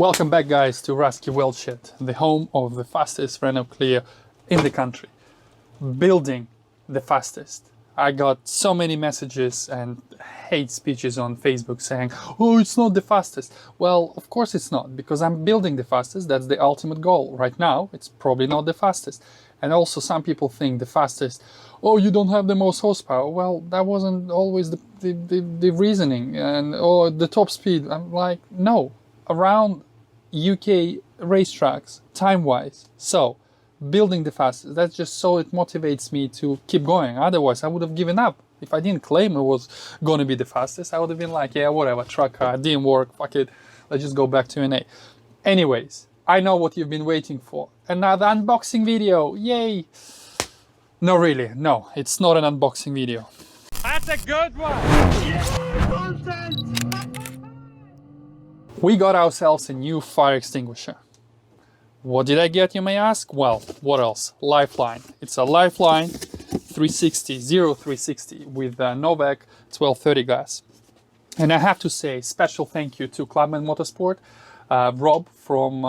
Welcome back, guys, to ruskiweldshit, the home of the fastest Renault Clio in the country. Building the fastest. I got so many messages and hate speeches on Facebook saying, oh, it's not the fastest. Well, of course it's not, because I'm building the fastest. That's the ultimate goal. Right now, it's probably not the fastest. And also some people think the fastest, oh, you don't have the most horsepower. Well, that wasn't always the reasoning. And or the top speed. I'm like, no. Around UK racetracks, time-wise. So, building the fastest, that's just so it motivates me to keep going. Otherwise, I would have given up. If I didn't claim it was going to be the fastest, I would have been like, yeah, whatever, truck car, didn't work, fuck it, let's just go back to NA. Anyways, I know what you've been waiting for. Another unboxing video, yay! No, really, no, it's not an unboxing video. That's a good one! Yeah, content! We got ourselves a new fire extinguisher. What did I get, you may ask? Well, what else? Lifeline. It's a Lifeline 360 with Novec 1230 gas. And I have to say, special thank you to Clubman Motorsport, Rob from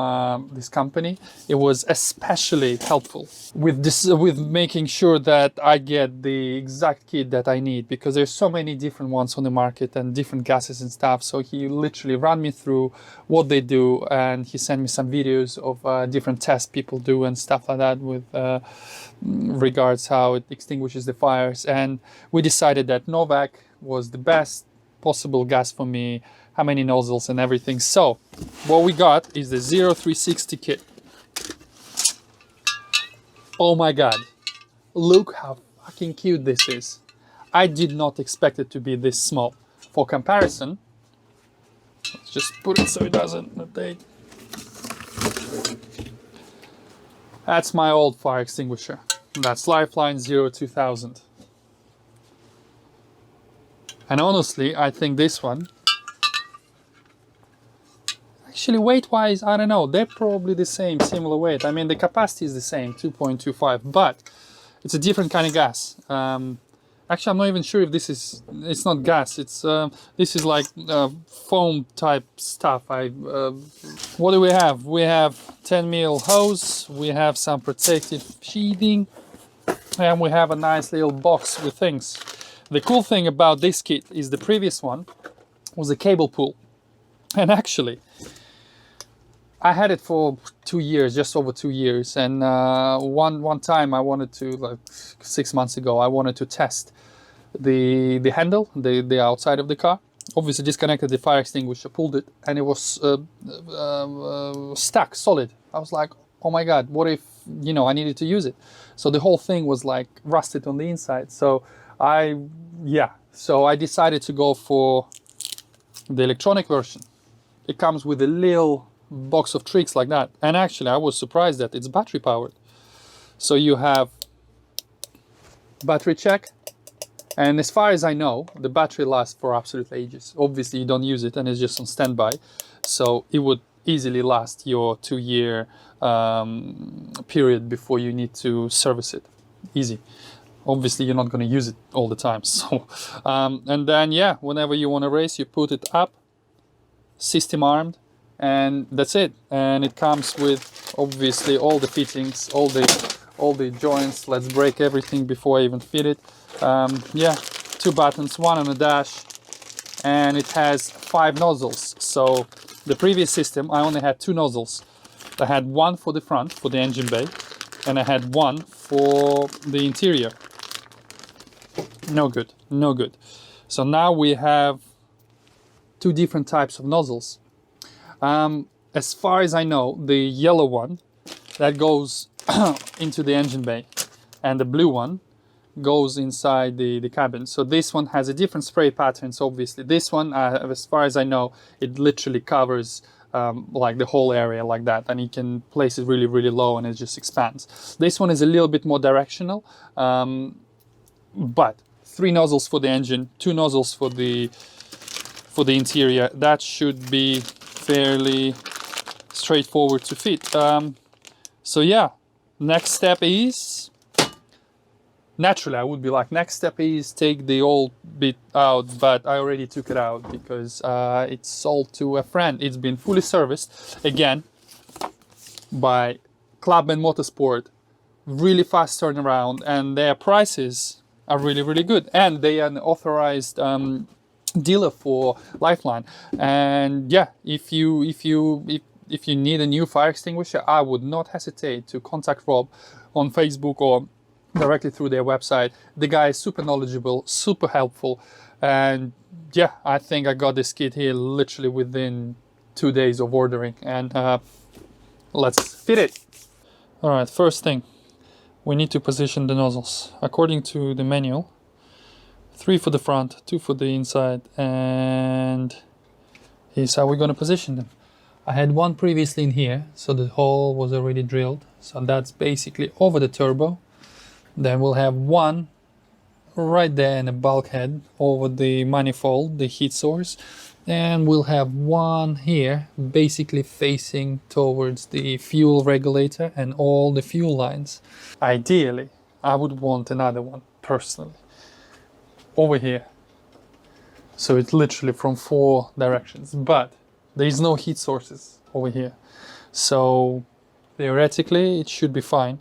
this company. It was especially helpful with making sure that I get the exact kit that I need, because there's so many different ones on the market and different gases and stuff. So he literally ran me through what they do, and he sent me some videos of different tests people do and stuff like that with regards how it extinguishes the fires. And we decided that Novec was the best possible gas for me, how many nozzles and everything. So what we got is the 0360 kit. Oh my god, look how fucking cute this is. I did not expect it to be this small. For comparison, let's just put it so it doesn't rotate. That's my old fire extinguisher. That's Lifeline Zero 2000. And honestly, I think this one, actually weight-wise, I don't know, they're probably the same, similar weight. I mean, the capacity is the same, 2.25, but it's a different kind of gas. Actually, I'm not even sure if this is, it's not gas, it's, this is like foam type stuff. What do we have? We have 10mm hose, we have some protective sheathing, and we have a nice little box with things. The cool thing about this kit is the previous one was a cable pull. And actually, I had it for 2 years, just over 2 years. And one time I wanted to, like 6 months ago, I wanted to test the handle, the outside of the car. Obviously disconnected the fire extinguisher, pulled it, and it was stuck, solid. I was like, oh my God, what if, you know, I needed to use it? So the whole thing was like rusted on the inside. So I decided to go for the electronic version. It comes with a little box of tricks like that. And actually, I was surprised that it's battery powered. So you have battery check. And as far as I know, the battery lasts for absolute ages. Obviously, you don't use it and it's just on standby. So it would easily last your 2-year period before you need to service it. Easy. Obviously, you're not going to use it all the time. So, and then, yeah, whenever you want to race, you put it up, system armed, and that's it. And it comes with, obviously, all the fittings, all the joints. Let's break everything before I even fit it. Yeah, 2 buttons, one on the dash, and it has 5 nozzles. So the previous system, I only had 2 nozzles. I had one for the front, for the engine bay, and I had one for the interior. No good, no good. So now we have 2 different types of nozzles. As far as I know, the yellow one, that goes into the engine bay, and the blue one goes inside the cabin. So this one has a different spray patterns, obviously. This one, as far as I know, it literally covers like the whole area like that, and you can place it really, really low and it just expands. This one is a little bit more directional, but 3 nozzles for the engine, 2 nozzles for the interior. That should be fairly straightforward to fit. So yeah, next step is naturally I would be like, next step is take the old bit out, but I already took it out because it's sold to a friend. It's been fully serviced again by Club and Motorsport, really fast turnaround, and their prices are really good, and they are an authorized dealer for Lifeline. And yeah, if you need a new fire extinguisher, I would not hesitate to contact Rob on Facebook or directly through their website. The guy is super knowledgeable, super helpful, and yeah, I think I got this kit here literally within 2 days of ordering, and let's fit it. All right, first thing, we need to position the nozzles according to the manual. 3 for the front, 2 for the inside, and here's how we're going to position them. I had one previously in here, so the hole was already drilled, so that's basically over the turbo. Then we'll have one right there in the bulkhead over the manifold, the heat source, and we'll have one here basically facing towards the fuel regulator and all the fuel lines. Ideally, I would want another one personally over here, so it's literally from 4 directions, but there is no heat sources over here, so theoretically it should be fine.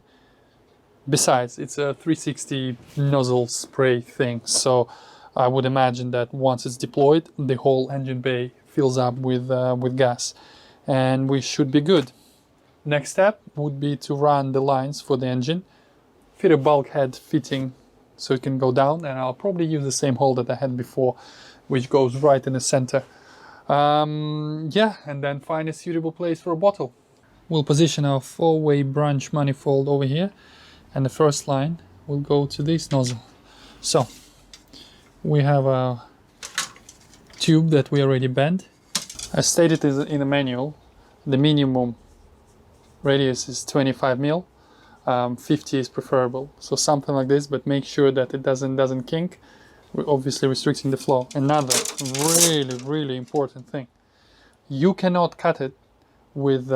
Besides, it's a 360 nozzle spray thing, so I would imagine that once it's deployed, the whole engine bay fills up with gas, and we should be good. Next step would be to run the lines for the engine, fit a bulkhead fitting so it can go down, and I'll probably use the same hole that I had before, which goes right in the center. Yeah, and then find a suitable place for a bottle. We'll position our 4-way branch manifold over here, and the first line will go to this nozzle. So we have a tube that we already bent. As stated in the manual, the minimum radius is 25 mil. 50 is preferable, so something like this, but make sure that it doesn't kink. We're obviously restricting the flow. Another really important thing, you cannot cut it with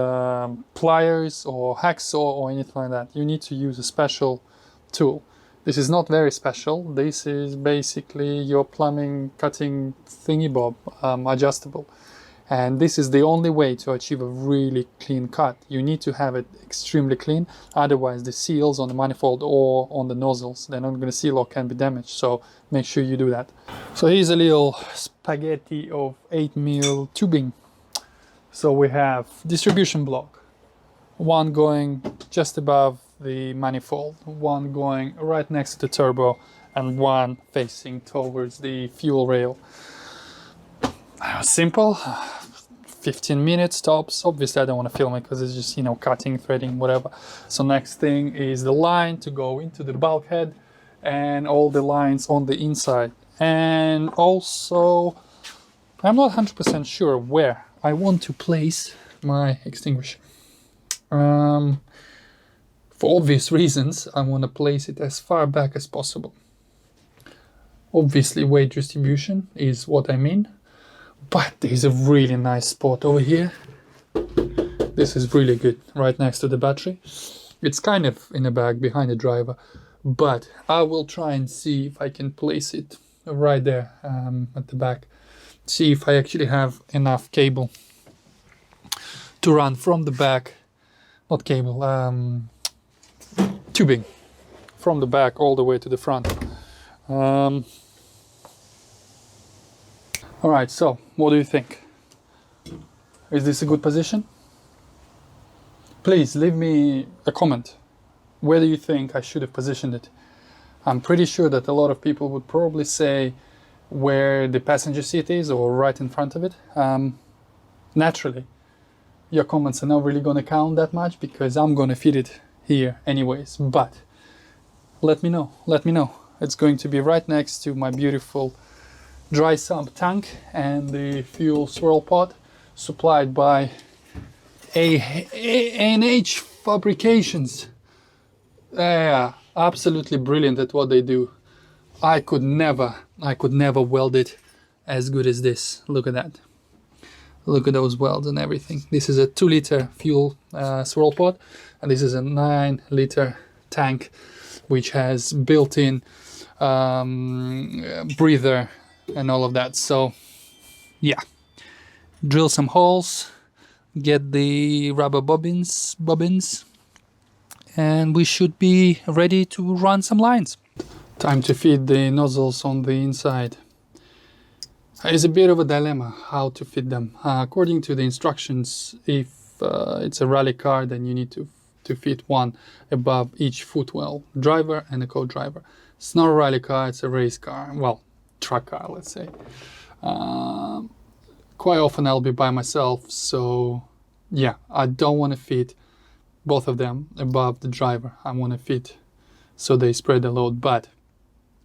pliers or hacksaw or anything like that. You need to use a special tool. This is not very special. This is basically your plumbing cutting thingy bob, adjustable. And this is the only way to achieve a really clean cut. You need to have it extremely clean, otherwise the seals on the manifold or on the nozzles, they're not going to seal or can be damaged, so make sure you do that. So here's a little spaghetti of 8mm tubing. So we have distribution block, one going just above the manifold, one going right next to the turbo, and one facing towards the fuel rail. Simple, 15 minutes tops. Obviously I don't want to film it because it's just, cutting, threading, whatever. So next thing is the line to go into the bulkhead and all the lines on the inside. And also, I'm not 100% sure where I want to place my extinguisher. For obvious reasons, I want to place it as far back as possible. Obviously weight distribution is what I mean. But there's a really nice spot over here. This is really good, right next to the battery. It's kind of in the back behind the driver, but I will try and see if I can place it right there at the back. See if I actually have enough cable to run from the back, not cable, tubing from the back all the way to the front. Alright, so what do you think? Is this a good position? Please leave me a comment. Where do you think I should have positioned it? I'm pretty sure that a lot of people would probably say where the passenger seat is or right in front of it. Naturally, your comments are not really going to count that much because I'm going to fit it here anyways. But let me know. It's going to be right next to my beautiful dry sump tank and the fuel swirl pod supplied by A&H Fabrications. Absolutely brilliant at what they do. I could never weld it as good as this. Look at that. Look at those welds and everything. This is a 2-liter fuel swirl pod, and this is a 9-liter tank which has built-in breather and all of that. So yeah, drill some holes, get the rubber bobbins, and we should be ready to run some lines. Time to feed the nozzles on the inside. It's a bit of a dilemma how to fit them. According to the instructions, if it's a rally car, then you need to fit one above each footwell, driver and a co-driver. It's not a rally car, it's a race car, well, truck car, let's say. Quite often I'll be by myself, so yeah, I don't want to fit both of them above the driver. I want to fit so they spread the load, but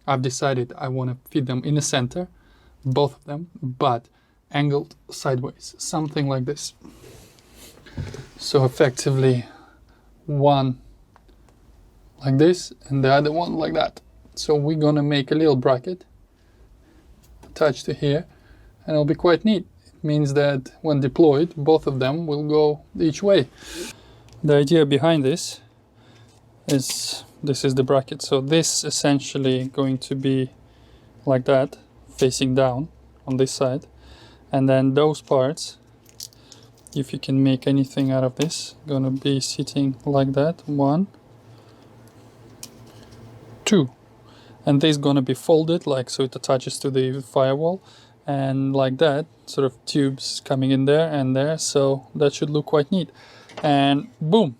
I've decided I want to fit them in the center, both of them, but angled sideways, something like this. So effectively one like this and the other one like that. So we're gonna make a little bracket attached to here, and it'll be quite neat. It means that when deployed, both of them will go each way. The idea behind this is the bracket. So this essentially going to be like that, facing down on this side, and then those parts, if you can make anything out of this, gonna be sitting like that, 1, 2, and this gonna be folded like so it attaches to the firewall, and like that, sort of tubes coming in there and there, so that should look quite neat. And boom,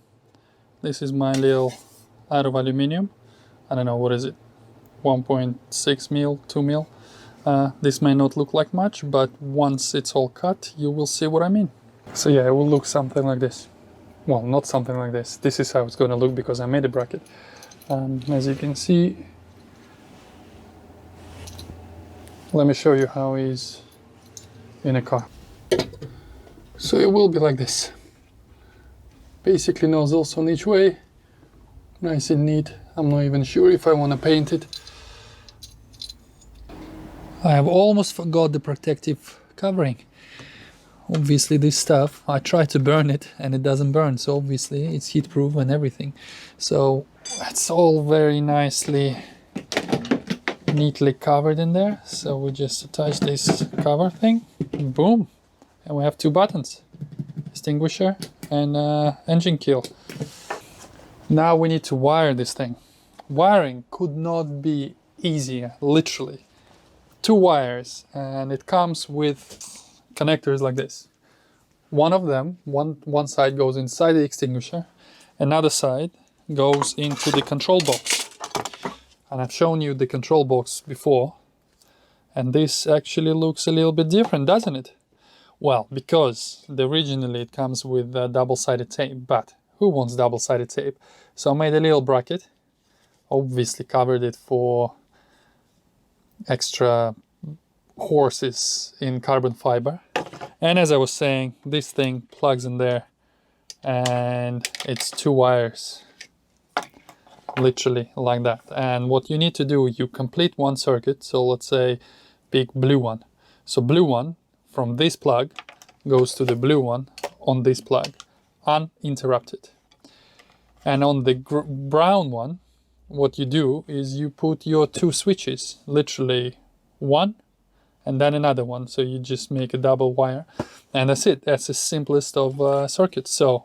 this is my little out of aluminium. I don't know, what is it, 1.6 mil, 2 mil. This may not look like much, but once it's all cut, you will see what I mean. So yeah, it will look something like this. Well, not something like this. This is how it's going to look because I made a bracket. As you can see, let me show you how it is in a car. So it will be like this. Basically nozzles on each way, nice and neat. I'm not even sure if I want to paint it. I have almost forgot the protective covering. Obviously this stuff, I try to burn it and it doesn't burn, so obviously it's heat proof and everything. So it's all very nicely, neatly covered in there. So we just attach this cover thing, boom, and we have 2 buttons, extinguisher and engine kill. Now we need to wire this thing. Wiring could not be easier, literally. 2 wires, and it comes with connectors like this. One of them, one side goes inside the extinguisher, another side goes into the control box. And I've shown you the control box before, and this actually looks a little bit different, doesn't it? Well, because originally it comes with double-sided tape, but who wants double-sided tape? So I made a little bracket, obviously covered it for extra horses in carbon fiber. And as I was saying, this thing plugs in there and it's 2 wires, literally like that. And what you need to do, you complete one circuit. So let's say big blue one. So blue one from this plug goes to the blue one on this plug, uninterrupted. And on the brown one, what you do is you put your 2 switches, literally one and then another one. So you just make a double wire and that's it. That's the simplest of circuits. So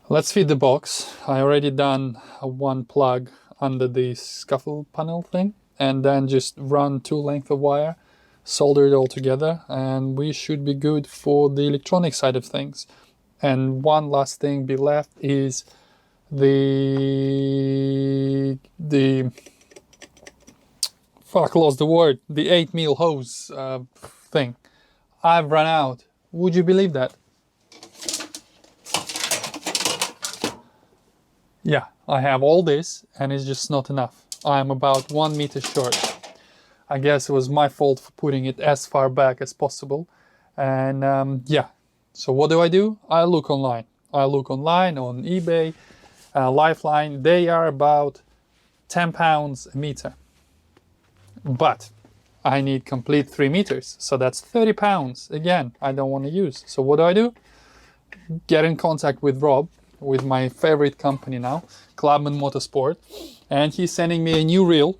let's feed the box. I already done one plug under the scuffle panel thing, and then just run 2 lengths of wire, solder it all together, and we should be good for the electronic side of things. And one last thing be left is the fuck, lost the word, the 8 mil hose thing. I've run out. Would you believe that? Yeah, I have all this and it's just not enough. I'm about 1 meter short. I guess it was my fault for putting it as far back as possible. And yeah, so what do? I look online. I look online on eBay, Lifeline. They are about £10 a meter. But I need complete 3 meters. So that's £30. Again, I don't want to use. So what do? Get in contact with Rob with my favorite company now, Clubman Motorsport, and he's sending me a new reel.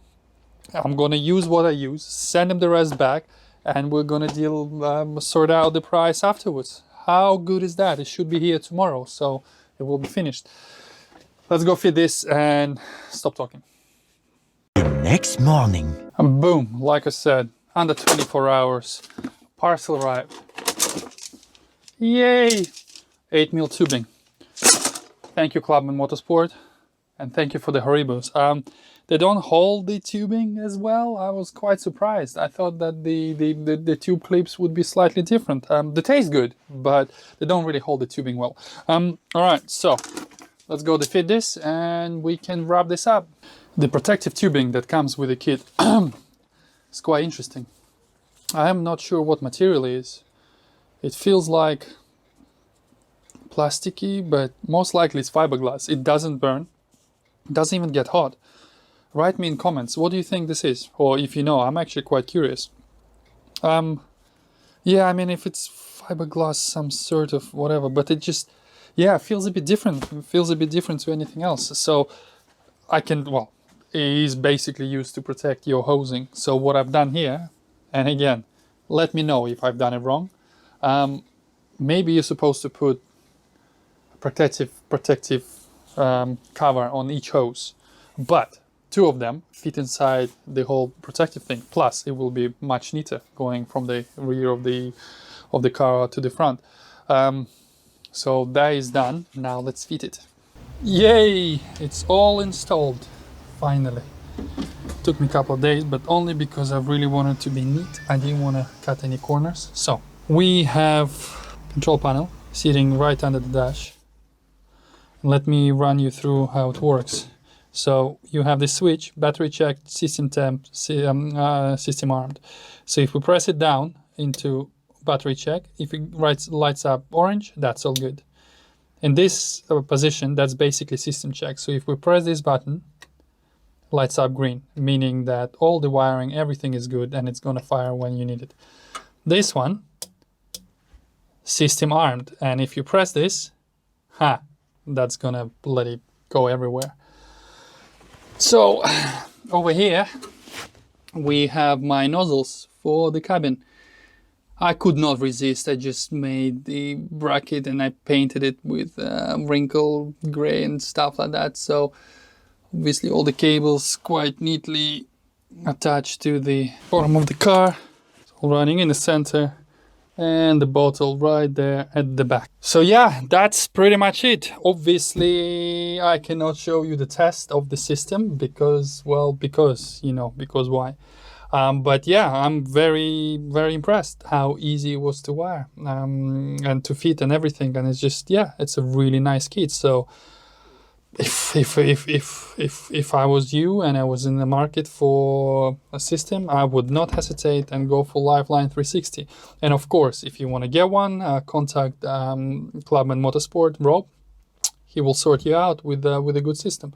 I'm gonna use what I use, send him the rest back, and we're gonna sort out the price afterwards. How good is that? It should be here tomorrow, so it will be finished. Let's go fit this and stop talking. The next morning. And boom, like I said, under 24 hours, parcel arrived. Yay! 8mm tubing. Thank you, Clubman Motorsport, and thank you for the Haribos. They don't hold the tubing as well. I was quite surprised. I thought that the tube clips would be slightly different. They taste good, but they don't really hold the tubing well. All right, so let's go to fit this and we can wrap this up. The protective tubing that comes with the kit is quite interesting. I am not sure what material it is. It feels like plasticky, but most likely it's fiberglass. It doesn't burn, it doesn't even get hot. Write me in comments, what do you think this is? Or if you know, I'm actually quite curious. Yeah, I mean, if it's fiberglass, some sort of whatever, but it just, yeah, feels a bit different. It feels a bit different to anything else. So I can, well, it is basically used to protect your hosing. So what I've done here, and again, let me know if I've done it wrong. Maybe you're supposed to put protective cover on each hose, but 2 of them fit inside the whole protective thing. Plus, it will be much neater going from the rear of the car to the front. So that is done. Now let's fit it. Yay! It's all installed. Finally. Took me a couple of days, but only because I really wanted to be neat. I didn't want to cut any corners. So we have control panel sitting right under the dash. Let me run you through how it works. So you have the switch, battery checked, system temp, system armed. So if we press it down into battery check, if it lights up orange, that's all good. In this position, that's basically system check. So if we press this button, lights up green, meaning that all the wiring, everything is good and it's gonna fire when you need it. This one, system armed, and if you press this, that's gonna let it go everywhere. So over here we have my nozzles for the cabin. I could not resist. I just made the bracket and I painted it with wrinkle gray and stuff like that. So obviously all the cables quite neatly attached to the bottom of the car. It's all running in the center, and the bottle right there at the back. So yeah, that's pretty much it. Obviously I cannot show you the test of the system because why? But yeah, I'm very impressed how easy it was to wire and to fit and everything, and it's just, yeah, it's a really nice kit. So if I was you and I was in the market for a system, I would not hesitate and go for Lifeline 360. And of course, if you want to get one, contact Clubman Motorsport, Rob. He will sort you out with a good system.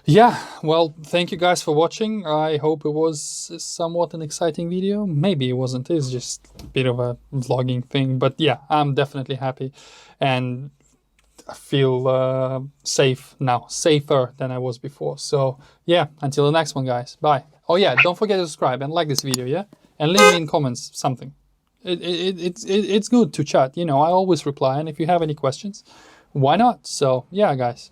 Yeah, well, thank you guys for watching. I hope it was somewhat an exciting video. Maybe it wasn't. It's just a bit of a vlogging thing. But yeah, I'm definitely happy. And I feel safe now, safer than I was before. So yeah, until the next one, guys. Bye. Oh yeah, don't forget to subscribe and like this video, yeah? And leave me in comments something. It's good to chat. You know, I always reply. And if you have any questions, why not? So yeah, guys.